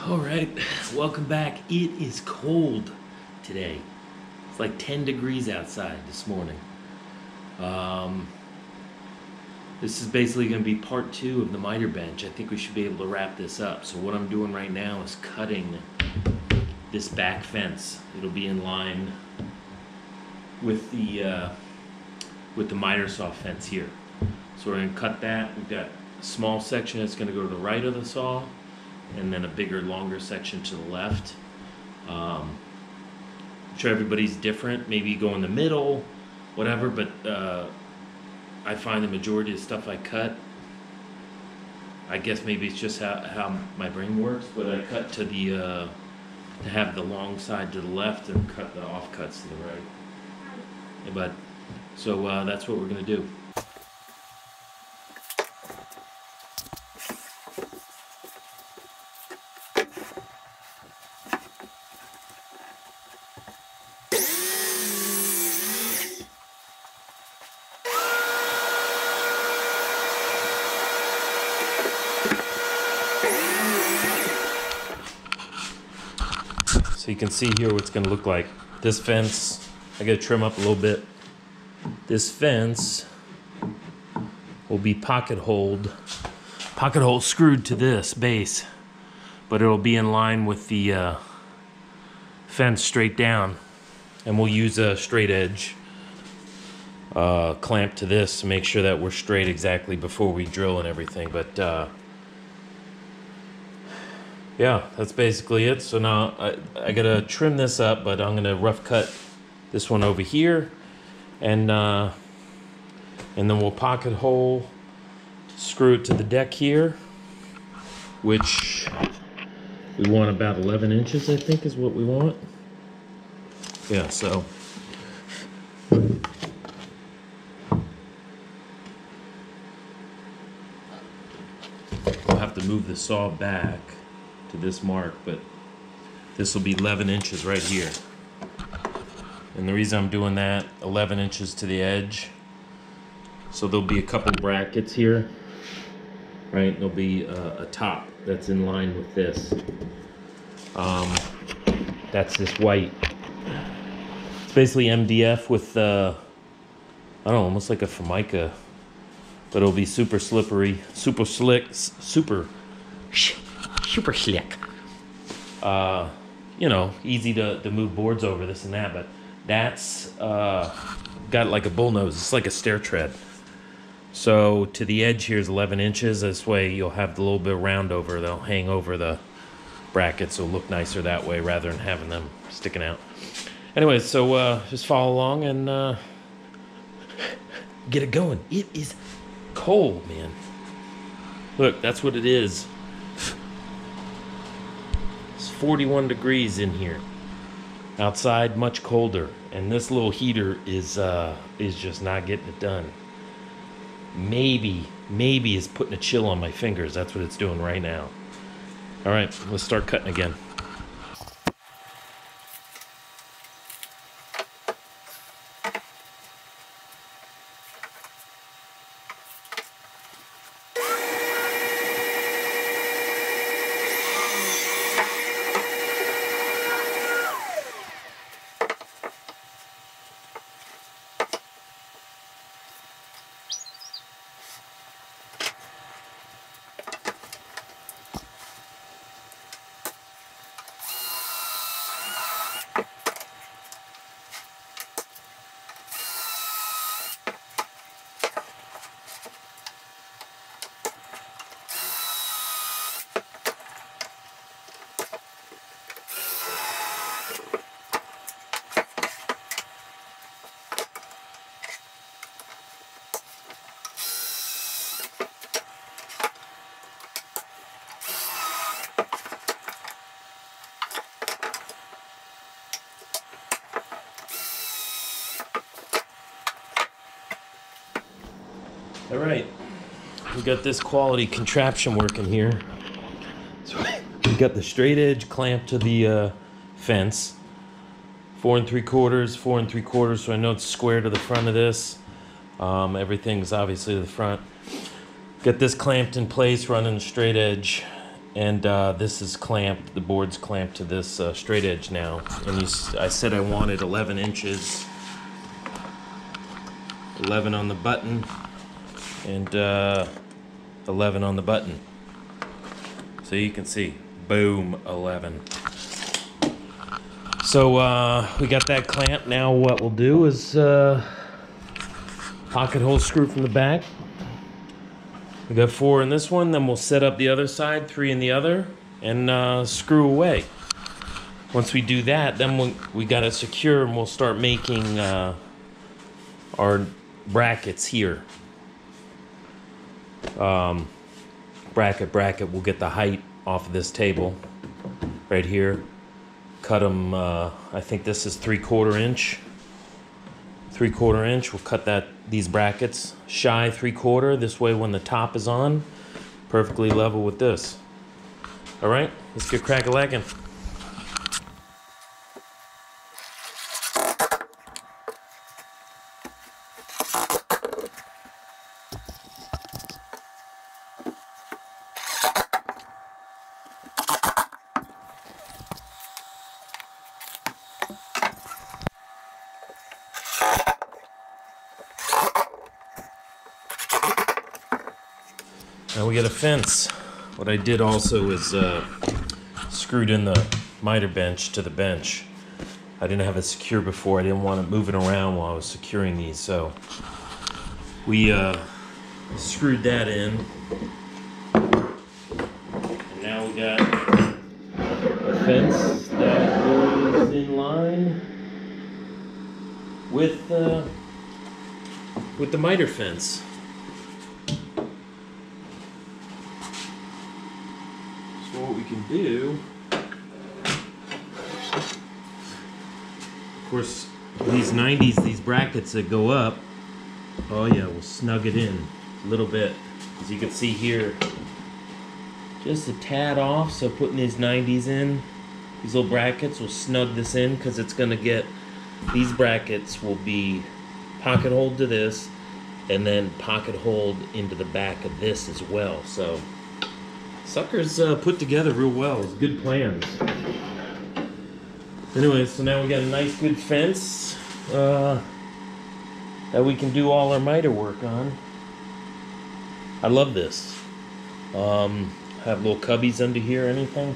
All right, welcome back. It is cold today. It's like 10 degrees outside this morning. This is basically going to be part two of the miter bench. I think we should be able to wrap this up. So what I'm doing right now is cutting this back fence. It'll be in line with the miter saw fence here. So we're going to cut that. We've got a small section that's going to go to the right of the saw, and then a bigger, longer section to the left. I'm sure everybody's different. Maybe go in the middle, whatever, but I find the majority of stuff I cut, I guess maybe it's just how my brain works, but I cut to the to have the long side to the left and cut the offcuts to the right. But so that's what we're gonna do. So you can see here what it's going to look like. This fence, I got to trim up a little bit. This fence will be pocket hole screwed to this base, but it'll be in line with the fence straight down, and we'll use a straight edge clamp to this to make sure that we're straight exactly before we drill and everything. But yeah, that's basically it. So now I gotta trim this up, but I'm gonna rough cut this one over here, and then we'll pocket hole screw it to the deck here, which we want about 11 inches, I think is what we want. Yeah, so I'll have to move the saw back to this mark, but this will be 11 inches right here. And the reason I'm doing that, 11 inches to the edge, so there'll be a couple brackets here, right? There'll be a top that's in line with this. That's this white. It's basically MDF with I don't know, almost like a Formica, but it'll be super slippery, super slick, super slick. You know, easy to move boards over, this and that, but that's got like a bull nose. It's like a stair tread. So to the edge here is 11 inches. This way you'll have the little bit of round over. They'll hang over the brackets, so it'll look nicer that way rather than having them sticking out. Anyway, so just follow along and get it going. It is cold, man. Look, that's what it is. 41 degrees in here. Outside much colder, and this little heater is just not getting it done. Maybe it's putting a chill on my fingers. That's what it's doing right now. All right, let's start cutting again. All right, we got this quality contraption working here. So we got the straight edge clamp to the fence, 4 3/4, 4 3/4, so I know it's square to the front of this. Everything's obviously to the front. Get this clamped in place, running straight edge, And this is clamped, the board's clamped to this straight edge now. And I said I wanted 11 inches, 11 on the button, and 11 on the button. So you can see, boom, 11. So we got that clamp. Now what we'll do is pocket hole screw from the back. We got 4 in this one, then we'll set up the other side, 3 in the other, and screw away. Once we do that, then we got to secure, and we'll start making our brackets here. Bracket, we'll get the height off of this table right here. Cut them, I think this is 3/4 inch. 3/4 inch, we'll cut these brackets shy 3/4. This way when the top is on, perfectly level with this. All right, let's get crack-a-lackin'. Now we got a fence. What I did also is screwed in the miter bench to the bench. I didn't have it secure before. I didn't want it moving around while I was securing these, so we screwed that in. And now we got a fence that goes in line with the miter fence. What we can do, of course, these 90s, these brackets that go up, oh yeah, we'll snug it in a little bit. As you can see here, just a tad off, so putting these 90s in, these little brackets will snug this in, because it's going to get, these brackets will be pocket hold to this, and then pocket hold into the back of this as well, so sucker's put together real well. It's good plans. Anyway, so now we got a nice good fence that we can do all our miter work on. I love this. Have little cubbies under here, anything,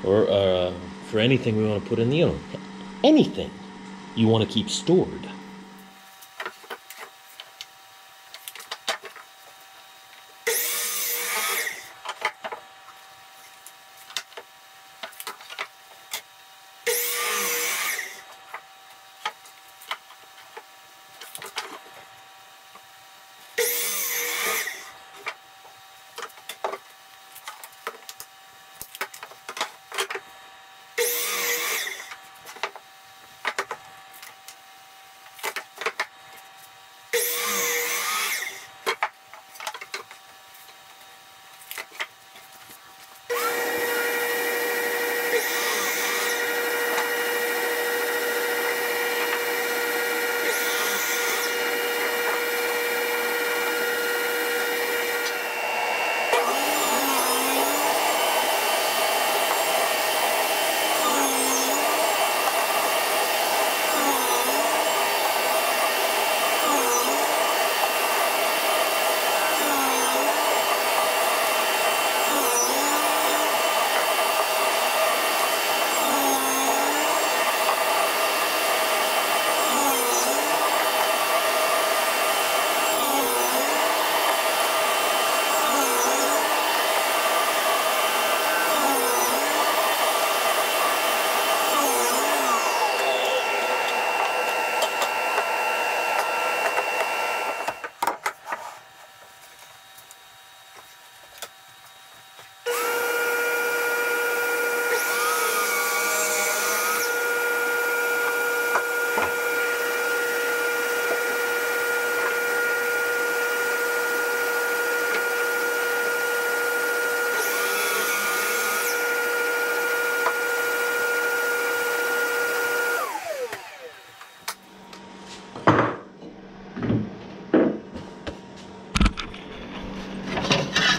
or for anything we want to put in the anything you want to keep stored.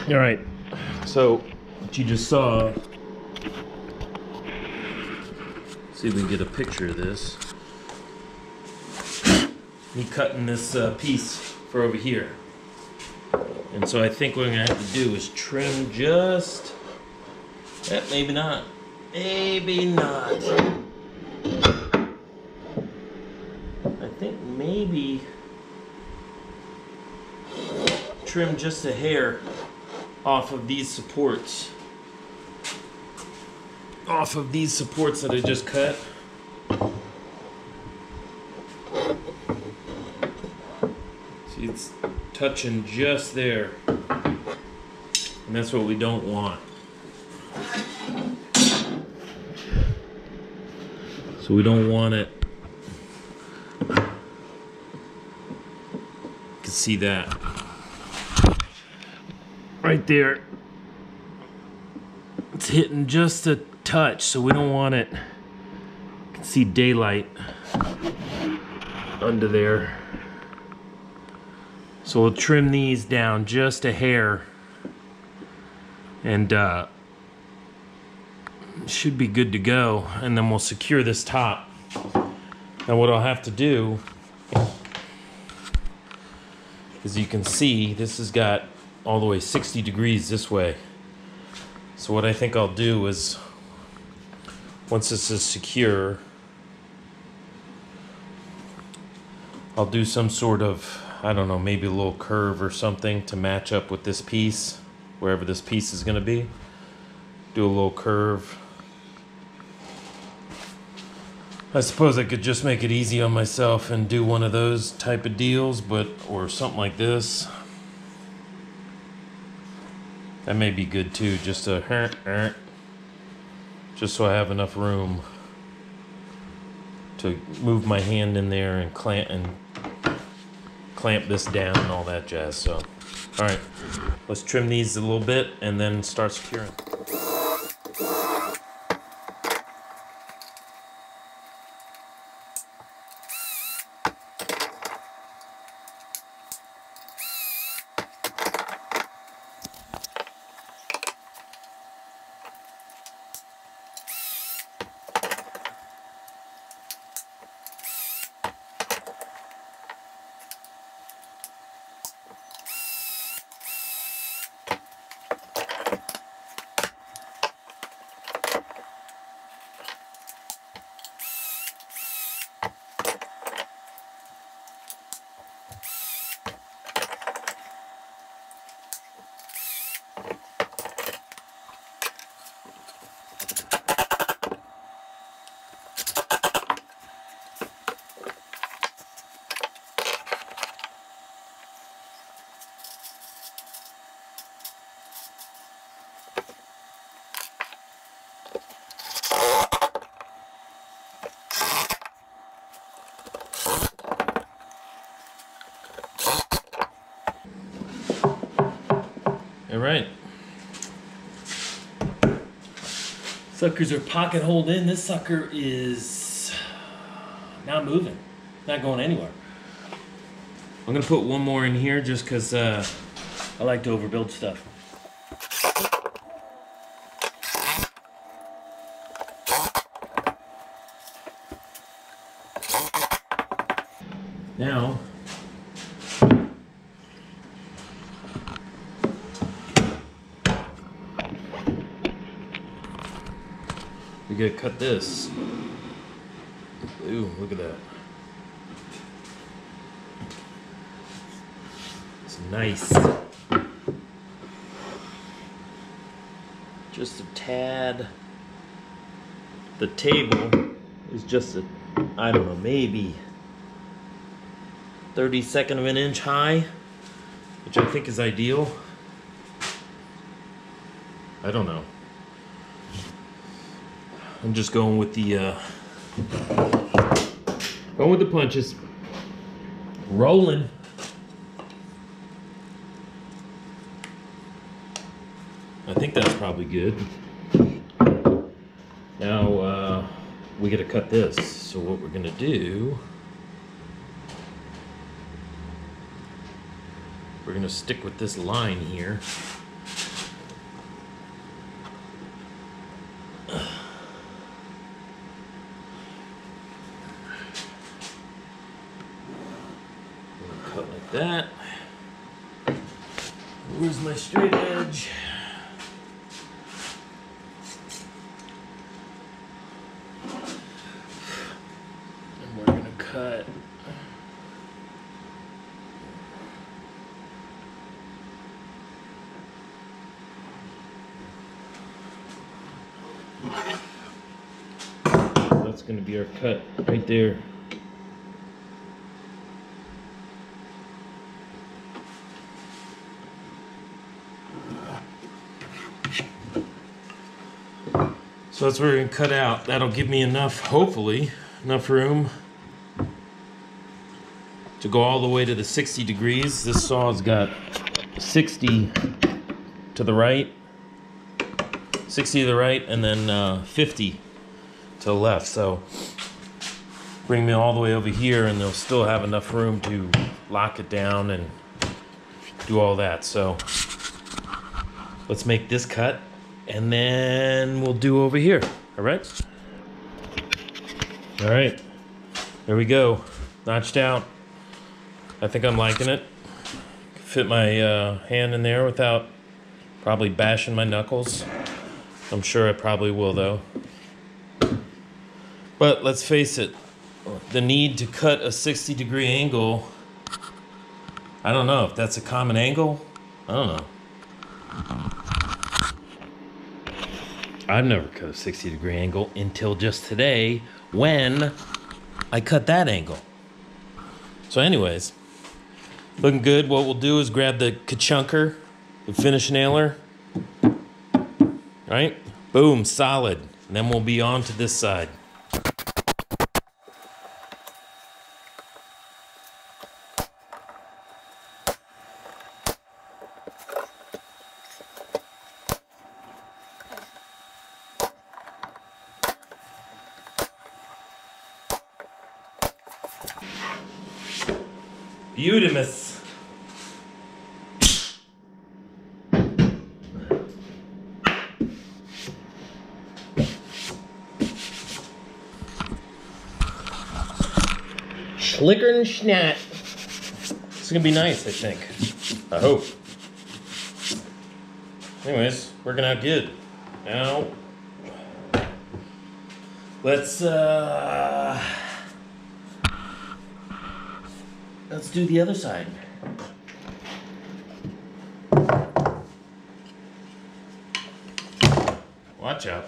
All right, so what you just saw. See if we can get a picture of this. Me cutting this piece for over here. And so I think what I'm gonna have to do is trim just, maybe not. Maybe not. I think maybe trim just a hair off of these supports. Off of these supports that I just cut. See, it's touching just there. And that's what we don't want. So we don't want it. You can see that. Right there. It's hitting just a touch, so we don't want it. You can see daylight under there. So we'll trim these down just a hair. And should be good to go. And then we'll secure this top. Now what I'll have to do, as you can see, this has got all the way 60 degrees this way. So what I think I'll do is, once this is secure, I'll do some sort of, I don't know, maybe a little curve or something to match up with this piece, wherever this piece is going to be. Do a little curve. I suppose I could just make it easy on myself and do one of those type of deals, or something like this. That may be good too, just so I have enough room to move my hand in there and clamp this down and all that jazz. So, all right, let's trim these a little bit and then start securing. All right. Suckers are pocket holed in. This sucker is not moving, not going anywhere. I'm gonna put one more in here just because I like to overbuild stuff. Now, we gotta cut this. Ooh, look at that. It's nice. Just a tad. The table is just a, I don't know, maybe 32nd of an inch high, which I think is ideal. I don't know. I'm just going with the punches. Rolling. I think that's probably good. Now we gotta cut this. So what we're gonna do, we're gonna stick with this line here. that. Where's my straight edge? And we're gonna cut. That's gonna be our cut right there. So that's where we're gonna cut out. That'll give me enough, hopefully, enough room to go all the way to the 60 degrees. This saw's got 60 to the right, 60 to the right, and then 50 to the left. So bring me all the way over here, and they'll still have enough room to lock it down and do all that. So let's make this cut, and then we'll do over here. All right? All right. There we go. Notched out. I think I'm liking it. Fit my hand in there without probably bashing my knuckles. I'm sure I probably will, though. But let's face it, the need to cut a 60-degree angle, I don't know if that's a common angle. I don't know. I've never cut a 60-degree angle until just today when I cut that angle. So anyways, looking good. What we'll do is grab the ka-chunker, the finish nailer. Right? Boom, solid. And then we'll be on to this side. Beautimus. Schlicker and Schnat. It's gonna be nice, I think. I hope. Anyways, working out good. Now, let's do the other side. Watch out.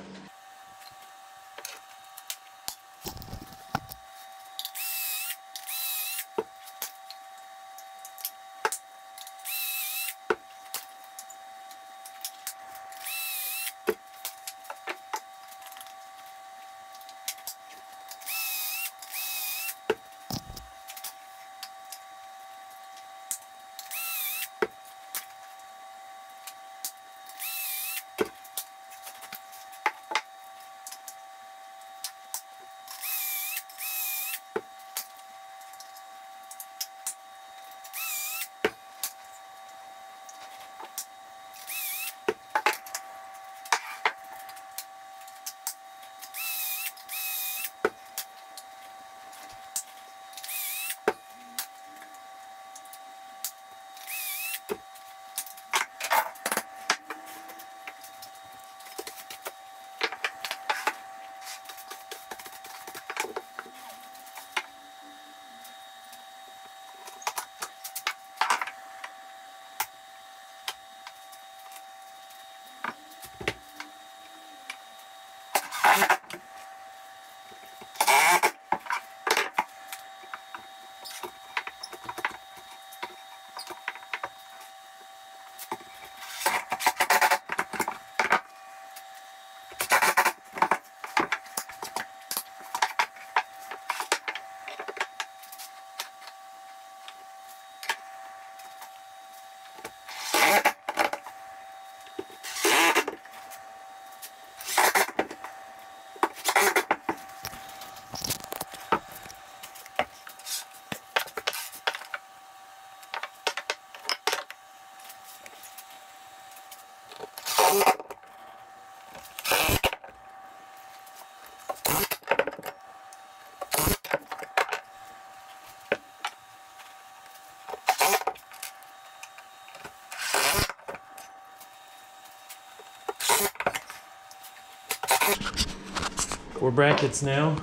4 brackets now.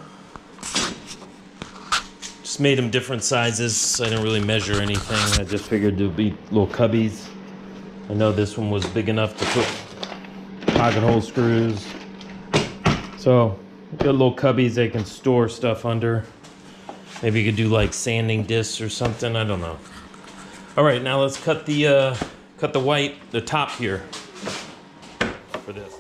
Just made them different sizes. I didn't really measure anything. I just figured there'd be little cubbies. I know this one was big enough to put pocket hole screws. So, got little cubbies they can store stuff under. Maybe you could do like sanding discs or something. I don't know. All right, now let's cut the white, the top here for this.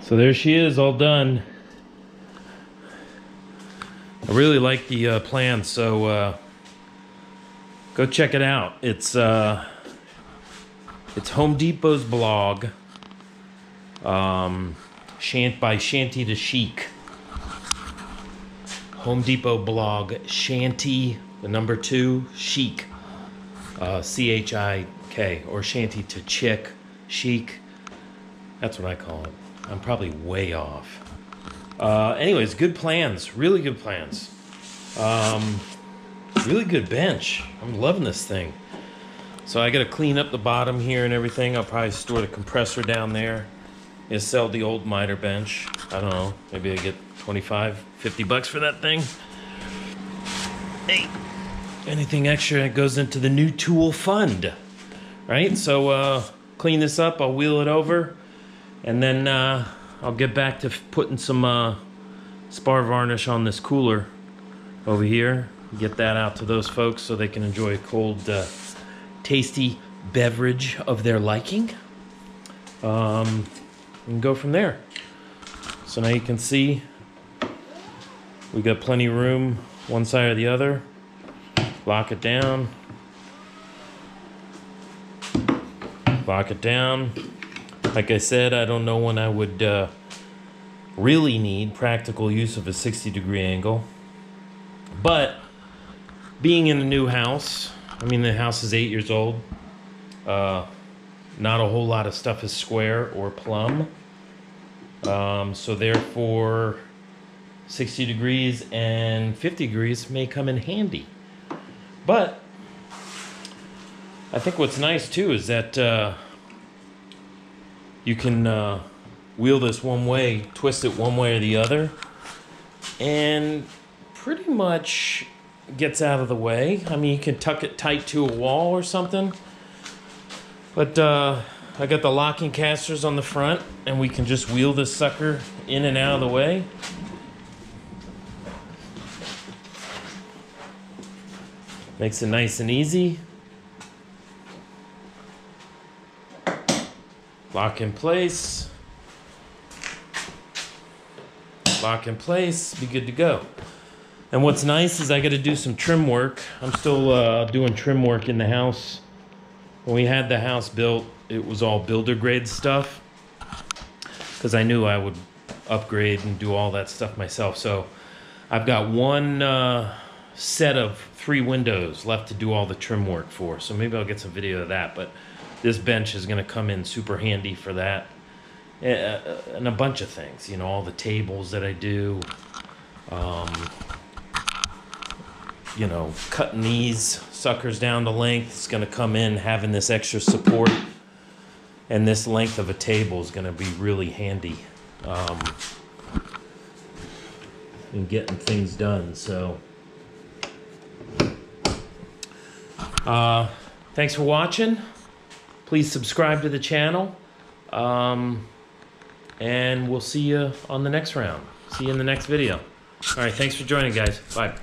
So there she is, all done. I really like the plan, so go check it out. It's Home Depot's blog, by Shanty to Chic. Home Depot blog, Shanty, the number 2, Chic, C-H-I-K, or Shanty to Chick, Chic. That's what I call it. I'm probably way off. Anyways, good plans, really good plans. Really good bench. I'm loving this thing. So I gotta clean up the bottom here and everything. I'll probably store the compressor down there and sell the old miter bench. I don't know, maybe I get 25, 50 bucks for that thing. Hey, anything extra goes into the new tool fund, right? So clean this up, I'll wheel it over, and then I'll get back to putting some spar varnish on this cooler over here. Get that out to those folks so they can enjoy a cold, tasty beverage of their liking. And go from there. So now you can see we got plenty of room one side or the other. Lock it down. Lock it down. Like I said, I don't know when I would really need practical use of a 60-degree angle. But being in a new house, I mean, the house is 8 years old. Not a whole lot of stuff is square or plumb. So therefore, 60 degrees and 50 degrees may come in handy. But I think what's nice too is that you can wheel this one way, twist it one way or the other, and pretty much gets out of the way. I mean, you can tuck it tight to a wall or something. But I got the locking casters on the front, and we can just wheel this sucker in and out of the way. Makes it nice and easy. Lock in place. Lock in place, be good to go. And what's nice is I got to do some trim work. I'm still doing trim work in the house. When we had the house built, it was all builder grade stuff, because I knew I would upgrade and do all that stuff myself. So I've got one set of 3 windows left to do all the trim work for. So maybe I'll get some video of that. But this bench is going to come in super handy for that. And a bunch of things, you know, all the tables that I do. You know, cutting these suckers down to length is going to come in, having this extra support, and this length of a table is going to be really handy in getting things done. So thanks for watching. Please subscribe to the channel, and we'll see you on the next round. See you in the next video. All right, thanks for joining, guys. Bye.